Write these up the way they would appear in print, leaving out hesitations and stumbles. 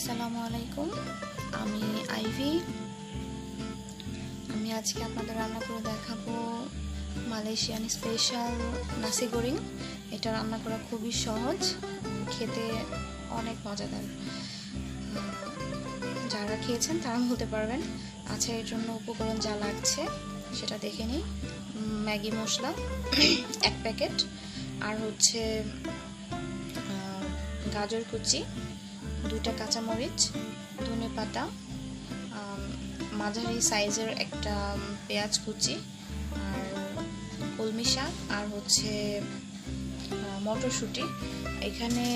আসসালামু আলাইকুম। আমি আইভি। আমি আজকে আপনাদের রান্না করে দেখাবো মালয়েশিয়ান স্পেশাল নাসি গোরিং। এটা রান্না করা খুবই সহজ, খেতে অনেক মজাদার। যারা খেয়েছেন তারা বলতে পারবেন। আচ্ছা, এর জন্য উপকরণ যা লাগছে সেটা দেখে নিই। ম্যাগি মশলা 1 প্যাকেট, আর হচ্ছে গাজর কুচি, 2টা কাঁচামরিচ, ধনেপাতা, মাঝারি সাইজের একটা পেঁয়াজ কুচি, আর কলমি শাক, আর হচ্ছে মটরশুঁটি। এখানে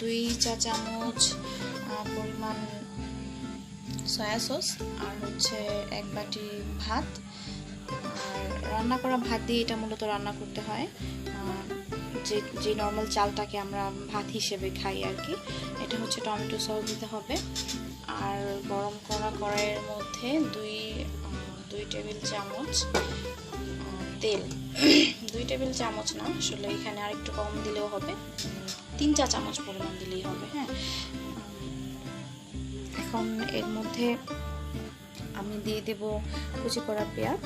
2 চা চামচ পরিমাণ সয়া সস, আর হচ্ছে 1 বাটি ভাত। আর রান্না করা ভাত দিয়ে এটা মূলত রান্না করতে হয়, যে নর্মাল চালটাকে আমরা ভাত হিসেবে খাই আর কি। এটা হচ্ছে টমেটো সস দিতে হবে। আর গরম করা কড়াইয়ের মধ্যে 2 টেবিল চামচ তেল, 2 টেবিল চামচ না, আসলে এখানে আর একটু কম দিলেও হবে, 3 চা চামচ পরিমাণ দিলেই হবে। হ্যাঁ, এখন এর মধ্যে আমি দিয়ে দেব কুচি করা পেঁয়াজ,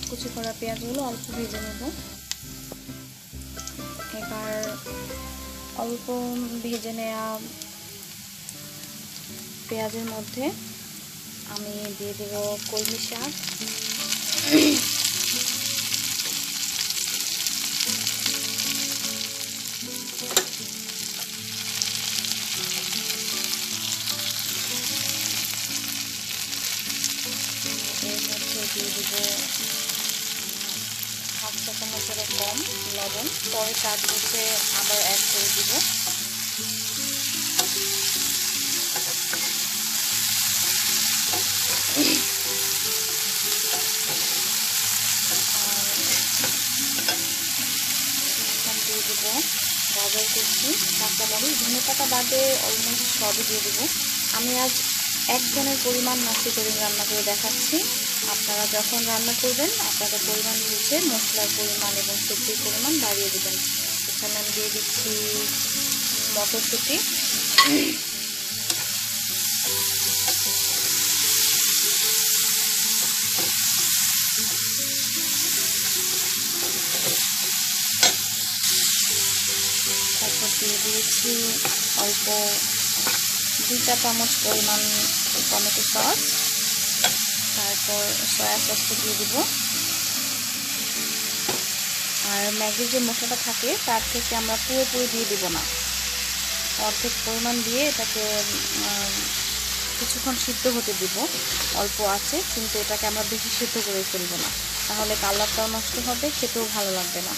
কুচি করা পেঁয়াজগুলো অল্প ভেজে নেব। এবার অল্প ভেজে নেওয়া পেঁয়াজের মধ্যে আমি দিয়ে দেব কলমি শাক, এর মধ্যে দিয়ে দেব 1/2 চা চামচেরও কম লবণ, পরে স্বাদ বুঝে আবার অ্যাড করে দিব। দিয়ে দেব গাজর কুচি, কাঁচামরিচ, ধনেপাতা বাদে অলমোস্ট সবই দিয়ে দেবো। আমি আজ একজনের পরিমাণ নাসি গোরিং রান্না করে দেখাচ্ছি। আপনারা যখন রান্না করবেন আপনাদের পরিমাণ বুঝে মশলার পরিমাণ এবং সবজির পরিমাণ বাড়িয়ে দেবেন। এখানে আমি দিয়ে দিচ্ছি মটরশুঁটি, তারপর দিয়ে দিয়েছি অল্প 2 চা চামচ পরিমাণ টমেটো সস, তারপর সয়া সসটা দিয়ে দিব। আর ম্যাগির যে মশলাটা থাকে তার থেকে আমরা পুরোপুরি দিয়ে দিব না, অর্ধেক পরিমাণ দিয়ে এটাকে কিছুক্ষণ সিদ্ধ হতে দিব অল্প আছে, কিন্তু এটাকে আমরা বেশি সিদ্ধ করে ফেলবো না, তাহলে কালারটাও নষ্ট হবে, খেতেও ভালো লাগবে না।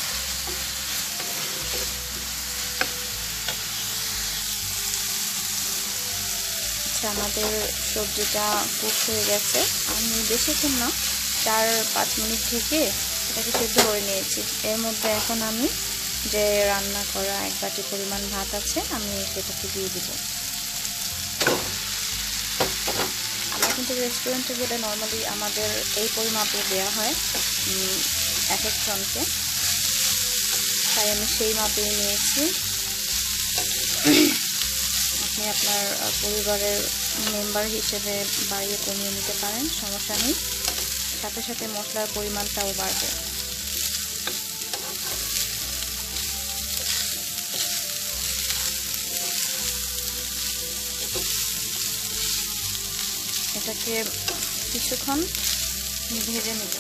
আমাদের সবজিটা কুক হয়ে গেছে। আমি বেশিক্ষণ না, 4-5 মিনিট থেকে এটাকে সিদ্ধ করে নিয়েছি। এর মধ্যে এখন আমি যে রান্না করা 1 বাটি পরিমাণ ভাত আছে আমি সেটাকে দিয়ে দিব। আমরা কিন্তু রেস্টুরেন্টে গেলে নর্মালি আমাদের এই পরিমাপে দেওয়া হয় এক জনকে, তাই আমি সেই মাপেই নিয়েছি। আপনি আপনার পরিবারের মেম্বার হিসেবে বাড়িয়ে কমিয়ে নিতে পারেন, সমস্যা নেই। সাথে সাথে মশলার পরিমাণটাও বাড়বে। এটাকে কিছুক্ষণ ভেজে নেব।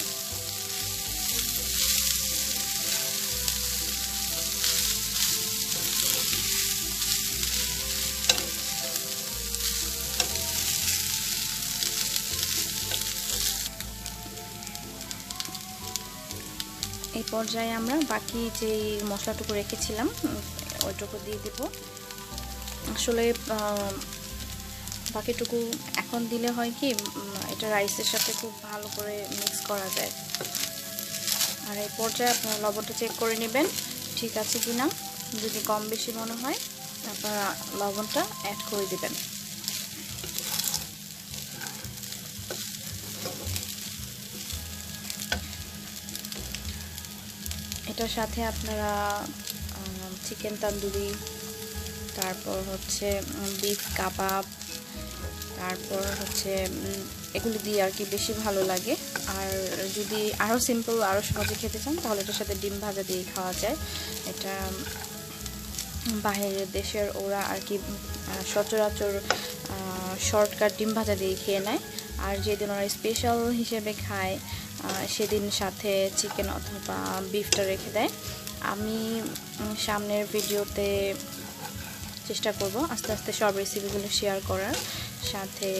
এই পর্যায়ে আমরা বাকি যে মশলাটুকু রেখেছিলাম ওইটুকু দিয়ে দিব। আসলে বাকিটুকু এখন দিলে হয় কি, এটা রাইসের সাথে খুব ভালো করে মিক্স করা যায়। আর এই পর্যায়ে আপনারা লবণটা চেক করে নেবেন ঠিক আছে কিনা, যদি কম বেশি মনে হয় আপনারা লবণটা অ্যাড করে দিবেন। এটার সাথে আপনারা চিকেন তান্দুরি, তারপর হচ্ছে বিফ কাবাব, তারপর হচ্ছে এগুলো দিয়ে আর কি বেশি ভালো লাগে। আর যদি আরও সিম্পল আরও সহজে খেতে চান তাহলে এটার সাথে ডিম ভাজা দিয়ে খাওয়া যায়। এটা বাইরের দেশের ওরা আর কি সচরাচর শর্টকাট ডিম ভাজা দিয়ে খেয়ে নেয়। আর যেদিন ওরা স্পেশাল হিসেবে খায় সেদিন সাথে চিকেন অথবা বিফটা রেখে দেয়। আমি সামনের ভিডিওতে চেষ্টা করব আস্তে আস্তে সব রেসিপিগুলো শেয়ার করার, সাথে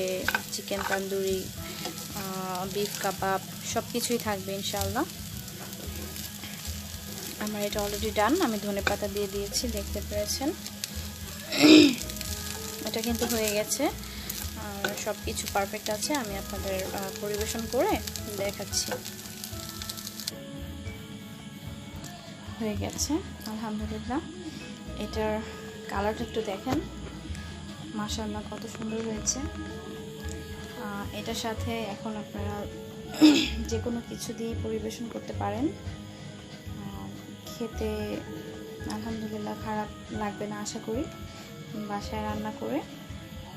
চিকেন তান্দুরি, বিফ কাবাব সব কিছুই থাকবে ইনশাআল্লাহ। আমার এটা অলরেডি ডান, আমি ধনেপাতা দিয়ে দিয়েছি, দেখতে পেরেছেন। এটা কিন্তু হয়ে গেছে, সব কিছু পারফেক্ট আছে। আমি আপনাদের পরিবেশন করে দেখাচ্ছি। হয়ে গেছে আলহামদুলিল্লাহ। এটার কালারটা একটু দেখেন, মাশাআল্লাহ কত সুন্দর হয়েছে। এটার সাথে এখন আপনারা যে কোনো কিছু দিয়ে পরিবেশন করতে পারেন। খেতে আলহামদুলিল্লাহ খারাপ লাগবে না আশা করি। বাসায় রান্না করে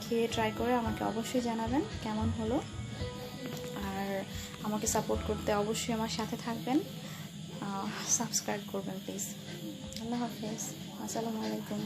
খেয়ে ট্রাই করে আমাকে অবশ্যই জানাবেন কেমন হলো। আর আমাকে সাপোর্ট করতে অবশ্যই আমার সাথে থাকবেন, সাবস্ক্রাইব করবেন প্লিজ। আল্লাহ হাফেজ, আসসালামু আলাইকুম।